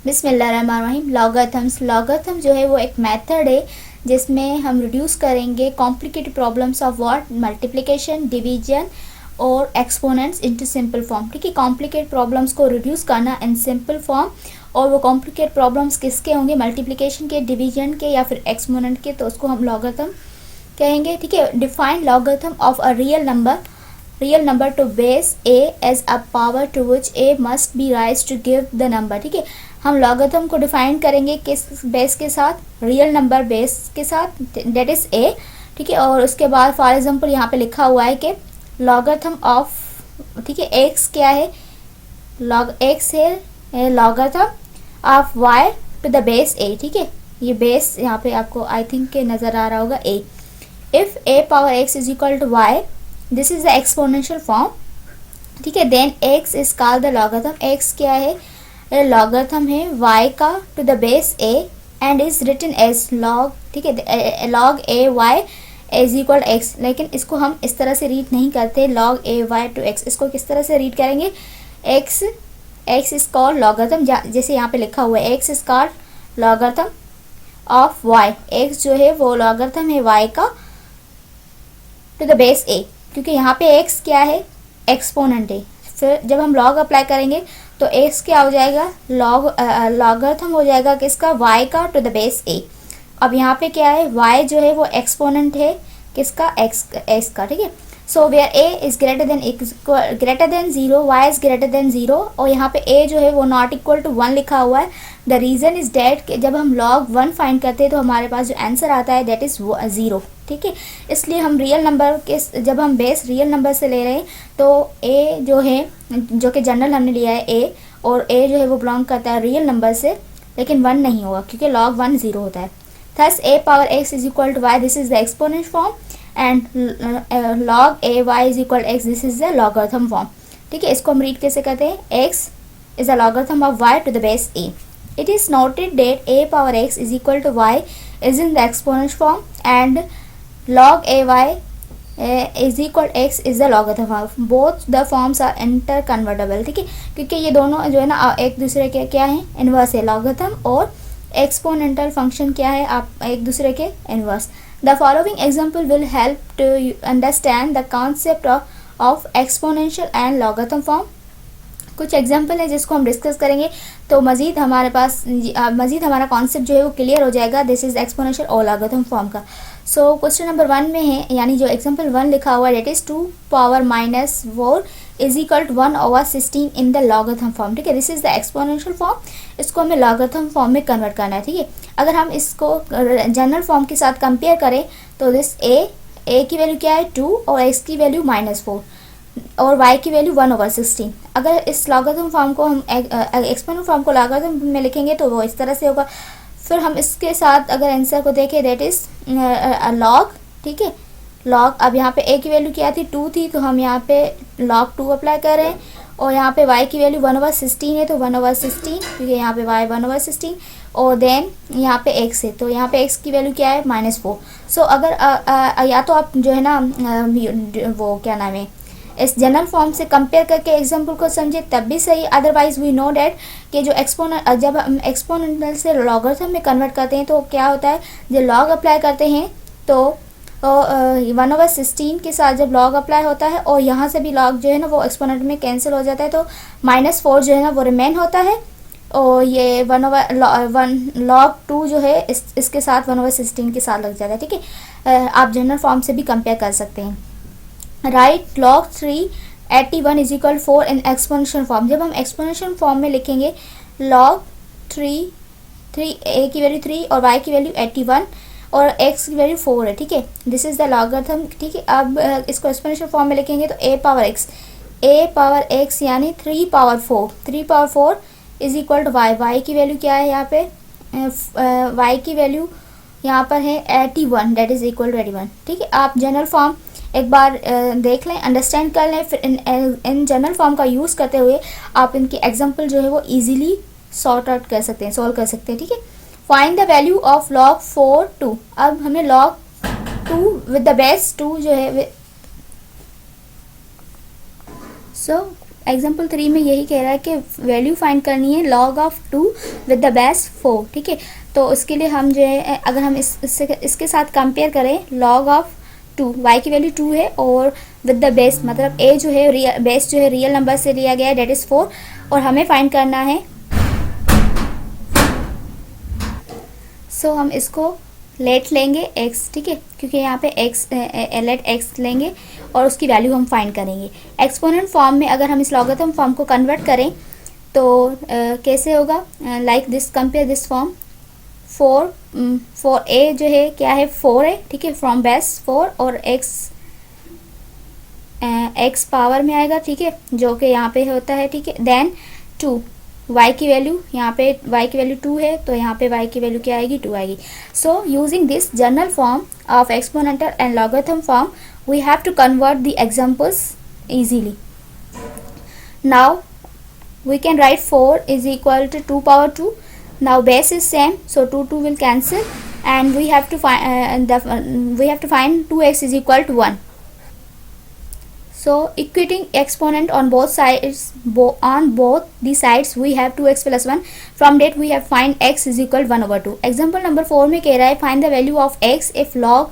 बिस्मिल्लाहिर्रहमानिर्रहीम। लॉगरिथम्स जो है वो एक मेथड है जिसमें हम रिड्यूस करेंगे complicated problems of what multiplication, division और एक्सपोनेंट्स इनटू सिंपल फॉर्म। ठीक है, कॉम्प्लिकेटेड प्रॉब्लम्स को रिड्यूस करना इन सिंपल फॉर्म। और वो कॉम्प्लिकेटेड प्रॉब्लम्स किसके होंगे? मल्टीप्लिकेशन के, डिवीजन के या फिर एक्सपोनेंट के, तो उसको हम लॉगरिथम कहेंगे। ठीक है, define logarithm of a real number two base a as a power to which a must be raised to give the number। ठीक है, हम लॉगरिथम को डिफाइन करेंगे किस बेस के साथ? रियल नंबर बेस के साथ, डेट इज a। ठीक है, और उसके बाद फॉर एग्जांपल यहाँ पे लिखा हुआ है कि लॉगरिथम ऑफ, ठीक है, x क्या है? x है logarithm of y to the base a। ठीक है, ये बेस यहाँ पे आपको आई थिंक के नज़र आ रहा होगा a। If a power x is equal to y, this is the exponential form. ठीक है, then x is called the logarithm. x क्या है? लॉगरिथम है y का to the base a and is written as log. ठीक है, log a y is equal x। लेकिन इसको हम इस तरह से रीड नहीं करते log a y to x। इसको किस तरह से रीड करेंगे? x इज कॉल्ड लॉगरिथम, जैसे यहाँ पे लिखा हुआ है x is called logarithm of y। x जो है वो लॉगरिथम है y का टू द बेस a, क्योंकि यहाँ पे x क्या है? एक्सपोनेंट है। फिर जब हम लॉग अप्लाई करेंगे तो x क्या हो जाएगा? लॉगरिथम हो जाएगा किसका? y का टू द बेस a। अब यहाँ पे क्या है? y जो है वो एक्सपोनेंट है किसका? x का। ठीक है, so where a is greater than 0, y is greater than 0, और यहाँ पे a जो है वो नॉट इक्वल टू 1 लिखा हुआ है। द रीज़न इज डेट जब हम लॉग 1 फाइंड करते हैं तो हमारे पास जो आंसर आता है दैट इज़ 0। ठीक है, इसलिए हम रियल नंबर के, जब हम बेस रियल नंबर से ले रहे हैं तो a जो है, जो कि जनरल हमने लिया है a, और a जो है वो बिलोंग करता है रियल नंबर से, लेकिन 1 नहीं होगा क्योंकि log 1 0 होता है। Thus a power x is equal to y, this is the exponent form, and log a y is equal x, this is the logarithm form. ठीक है, इसको हम रीड कैसे करते हैं? x is the logarithm of y to the base a। It is noted that a power x is equal to y is in the exponent form and log ay is equal to x is the logarithm form. Both the forms are interconvertible। ठीक है, क्योंकि ये दोनों जो है ना एक दूसरे के क्या है? इनवर्स है। लॉगरिथम और एक्सपोनेंटल फंक्शन क्या है? आप एक दूसरे के inverse. The following example will help to understand the concept of exponential and logarithm form. कुछ एग्जाम्पल है जिसको हम डिस्कस करेंगे तो मज़ीद हमारा कॉन्सेप्ट जो है वो क्लियर हो जाएगा। दिस इज़ एक्सपोनेंशियल और लॉगरिथम फॉर्म का। सो क्वेश्चन नंबर 1 में है, यानी जो एग्जाम्पल 1 लिखा हुआ है that is 2 power minus 4 is equal to 1/16 in the logarithm form. ठीक है, this is the exponential form. इसको हमें लॉगरिथम फॉर्म में कन्वर्ट करना है। ठीक है, अगर हम इसको जनरल फॉर्म के साथ कंपेयर करें तो दिस a की वैल्यू क्या है? 2 और x की वैल्यू -4 और y की वैल्यू 1/16। अगर इस लॉगरिथम फॉर्म को हम एक्सपोनेंट फॉर्म को लॉगरिथम में लिखेंगे तो वो इस तरह से होगा। फिर हम इसके साथ अगर आंसर को देखें दैट इज़ लॉग। ठीक है, लॉग, अब यहाँ पे a की वैल्यू क्या थी? 2 थी, तो हम यहाँ पे log 2 अप्लाई कर रहे हैं, और यहाँ पे y की वैल्यू 1/16 है तो 1/16, क्योंकि यहाँ पे y 1/16, और देन यहाँ पे x है तो यहाँ पे x की वैल्यू क्या है? -4। सो अगर या तो आप जो है ना वो क्या नाम है, इस जनरल फॉर्म से कंपेयर करके एग्जाम्पल को समझे तब भी सही। अदरवाइज वी नो डैट कि जो जब हम एक्सपोनेंशियल से लॉगरिथम में कन्वर्ट करते हैं तो क्या होता है? जब लॉग अप्लाई करते हैं तो 1/16 के साथ जब लॉग अप्लाई होता है और यहाँ से भी लॉग जो है ना वो एक्सपोनेंट में कैंसिल हो जाता है, तो -4 जो है ना वो रिमेन होता है, और ये log 2 जो है इसके साथ 1/16 के साथ लग जाता है। ठीक है, आप जनरल फॉर्म से भी कंपेयर कर सकते हैं। Right log 381 is equal 4 in exponential form. जब हम एक्सपोनेंशियल फॉर्म में लिखेंगे log 3 a की वैल्यू 3 और y की वैल्यू 81 और x की वैल्यू 4 है। ठीक है, दिस इज़ द लॉगरिथम। ठीक है, अब इसको एक्सपोनेंशियल फॉर्म में लिखेंगे तो a पावर x यानी 3 power 4 is equal to y की वैल्यू क्या है? यहाँ पे y की वैल्यू यहाँ पर है 81, डेट इज़ इक्वल टू 81। ठीक है, आप जनरल फॉर्म एक बार देख लें, अंडरस्टैंड कर लें, फिर इन जनरल फॉर्म का यूज़ करते हुए आप इनकी एग्जांपल जो है वो इजीली सॉल्व कर सकते हैं। ठीक है, find the value of log 4 2। अब हमें log 2 विद द बेस 2 जो है सो एग्जाम्पल 3 में यही कह रहा है कि वैल्यू फाइंड करनी है log of 2 with the base 4, ठीक है। तो उसके लिए हम जो है अगर हम इसके साथ कंपेयर करें log ऑफ 2, y की वैल्यू 2 है और विद द बेस मतलब a जो है बेस जो है रियल नंबर से लिया गया है डेट इज़ 4, और हमें फाइंड करना है। सो हम इसको लेट लेंगे x, ठीक है, क्योंकि यहाँ पे x लेट x लेंगे और उसकी वैल्यू हम फाइंड करेंगे। एक्सपोनेंट फॉर्म में अगर हम इस लॉगरिथम फॉर्म को कन्वर्ट करें तो कैसे होगा, like this, compare this form. 4 a जो है क्या है 4 है, ठीक है, फ्रॉम बेस 4 और x पावर में आएगा, ठीक है, जो कि यहाँ पे होता है, ठीक है। देन 2 y की वैल्यू, यहाँ पे y की वैल्यू 2 है तो यहाँ पे y की वैल्यू क्या आएगी 2 आएगी। So using this general form of exponential and logarithm form we have to convert the examples easily. Now we can write 4 is equal to 2 power 2. Now base is same, so 2 will cancel, and we have to find 2x is equal to 1. So equating exponent on both sides, on both the sides we have 2x plus 1. From that we have find x is equal to 1 over 2. Example number 4 में कह रहा है find the value of x if log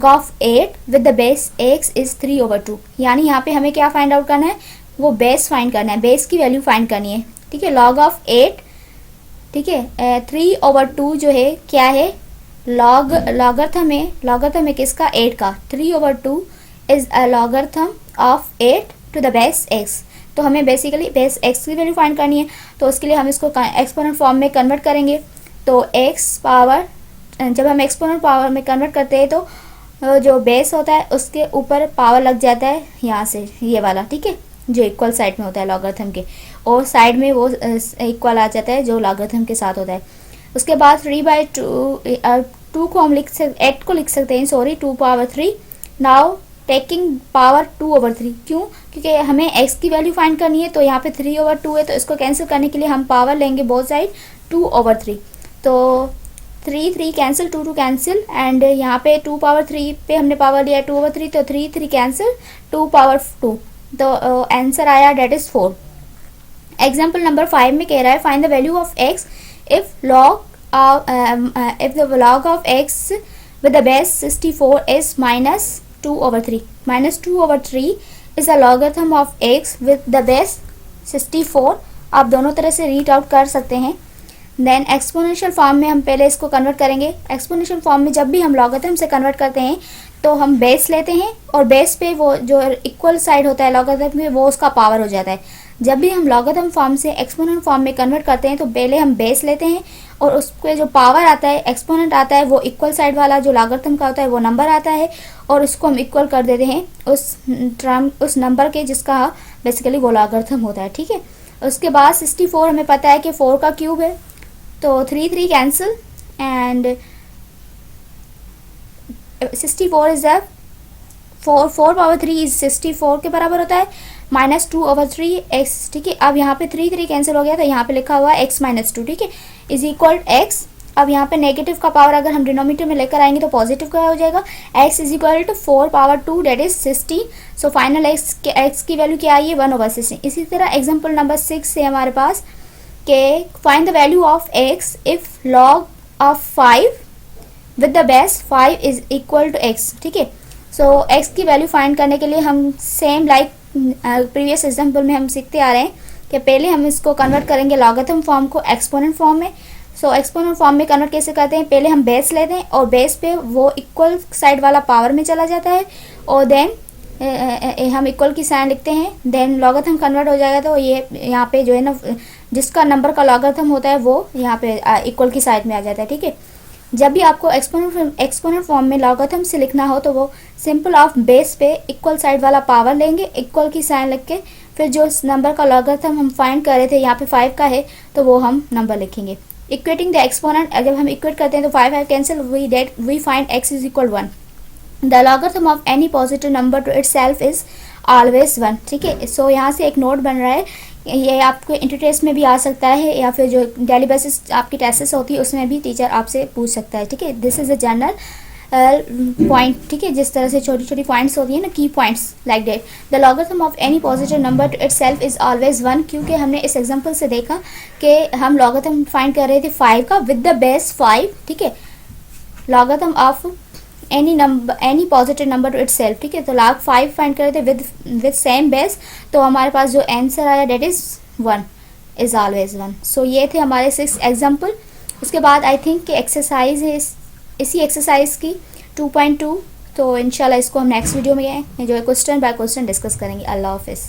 of 8 with the base x is 3 over 2. यानी यहाँ पे हमें क्या find out करना है, वो बेस फाइंड करना है, बेस की वैल्यू फाइंड करनी है, ठीक है। लॉग ऑफ 8, ठीक है, 3 over 2 जो है क्या है, लॉगरिथम है किसका, 8 का। 3 over 2 is a logarithm of 8 to the base x। तो हमें बेसिकली बेस x की वैल्यू फाइंड करनी है, तो उसके लिए हम इसको एक्सपोनेंट फॉर्म में कन्वर्ट करेंगे। तो x पावर, जब हम एक्सपोनेंट पावर में कन्वर्ट करते हैं तो जो बेस होता है उसके ऊपर पावर लग जाता है यहाँ से, ये वाला, ठीक है, जो इक्वल साइड में होता है लॉगरिथम के, और साइड में वो इक्वल आ जाता है जो लॉगरिथम के साथ होता है। उसके बाद 3/2 को हम 8 को लिख सकते हैं, sorry, 2 power 3। Now taking power 2 over 3, क्यों, क्योंकि हमें x की वैल्यू फाइंड करनी है, तो यहाँ पे 3 over 2 है, तो इसको कैंसिल करने के लिए हम पावर लेंगे बोथ साइड 2 over 3। तो 3 कैंसिल, 2 कैंसिल, एंड यहाँ पे 2 power 3 पे हमने पावर लिया 2 over 3, तो 3 कैंसिल, 2 power 2, तो आंसर आया डेट इज 4। एग्जाम्पल नंबर 5 में कह रहा है find the value of x if the log of x with the base 64 is -2 over 3। -2 over 3 is a logarithm of x with the base 64। आप दोनों तरह से रीड आउट कर सकते हैं। देन एक्सपोनेंशियल फॉर्म में हम पहले इसको कन्वर्ट करेंगे। एक्सपोनेंशियल फॉर्म में जब भी हम लॉगरिथम से कन्वर्ट करते हैं तो हम बेस लेते हैं, और बेस पे वो जो इक्वल साइड होता है लॉगरिथम में वो उसका पावर हो जाता है। जब भी हम लॉगरिथम फॉर्म से एक्सपोनेंट फॉर्म में कन्वर्ट करते हैं तो पहले हम बेस लेते हैं, और उसके जो पावर आता है, एक्सपोनेंट आता है, वो इक्वल साइड वाला जो लॉगरिथम का होता है वो नंबर आता है, और उसको हम इक्वल कर देते हैं उस नंबर के जिसका बेसिकली वो लॉगरिथम होता है, ठीक है। उसके बाद 64 हमें पता है कि 4 का क्यूब है, तो 3 cancel, and 64 is the 4 power 3 is 64 के बराबर होता है, -2 over 3x, ठीक है। अब यहाँ पे 3 कैंसिल हो गया, तो यहाँ पे लिखा हुआ है x -2, ठीक है, इज इक्वल x। अब यहाँ पे नेगेटिव का पावर अगर हम डिनोमिनेटर में लेकर आएंगे तो पॉजिटिव का हो जाएगा, x is equal to 4 power 2 that is 16। So final x की वैल्यू क्या आई है 1 over 16। इसी तरह एग्जाम्पल नंबर 6 से हमारे पास के find the value of x if log of 5 with the base 5 is equal to x, ठीक है। सो x की वैल्यू फाइंड करने के लिए हम सेम लाइक प्रीवियस एग्जाम्पल में हम सीखते आ रहे हैं कि पहले हम इसको कन्वर्ट करेंगे लॉगरिथम फॉर्म को एक्सपोनेंट फॉर्म में। सो एक्सपोनेंट फॉर्म में कन्वर्ट कैसे करते हैं, पहले हम बेस लेते हैं और बेस पे वो इक्वल साइड वाला पावर में चला जाता है, और देन हम इक्वल की साइन लिखते हैं, देन लॉगरिथम कन्वर्ट हो जाएगा, तो ये यहाँ पे जो है ना जिसका नंबर का लॉगरिथम होता है वो यहाँ पे इक्वल की साइड में आ जाता है, ठीक है। जब भी आपको एक्सपोनेंट फॉर्म में लॉगरिथम से लिखना हो तो वो सिंपल ऑफ बेस पे इक्वल साइड वाला पावर लेंगे, इक्वल की साइन लिख के, फिर जो नंबर का लॉगरिथम हम फाइंड कर रहे थे यहाँ पे 5 का है तो वो हम नंबर लिखेंगे। इक्वेटिंग द एक्सपोनेंट, जब हम इक्वेट करते हैं तो 5 cancel, we find x is equal 1। The logarithm of any positive number to itself is always 1, ठीक है। सो यहाँ से एक नोट बन रहा है, ये आपको इंटर टेस्ट में भी आ सकता है, या फिर जो डेली बेसिस आपकी टेस्ट्स होती है उसमें भी टीचर आपसे पूछ सकता है, ठीक है। This is a general point, ठीक है, जिस तरह से छोटी छोटी पॉइंट्स होती है ना, की points, like that. The logarithm of any positive number to itself is always 1, क्योंकि हमने इस एग्जांपल से देखा कि हम लॉगरिथम फाइंड कर रहे थे 5 का विद द बेस 5, ठीक है, logarithm of any positive number to itself, ठीक है। तो log 5 फाइंड कर रहे थे विद सेम बेस, तो हमारे पास जो आंसर आया डेट इज़ 1, इज़ ऑलवेज 1। सो ये थे हमारे 6 एग्जाम्पल। उसके बाद आई थिंक कि एक्सरसाइज है इसी एक्सरसाइज की 2.2, तो इंशाल्लाह इसको हम नेक्स्ट वीडियो में जो है क्वेश्चन बाय क्वेश्चन डिस्कस करेंगे। अल्लाह हाफिज़।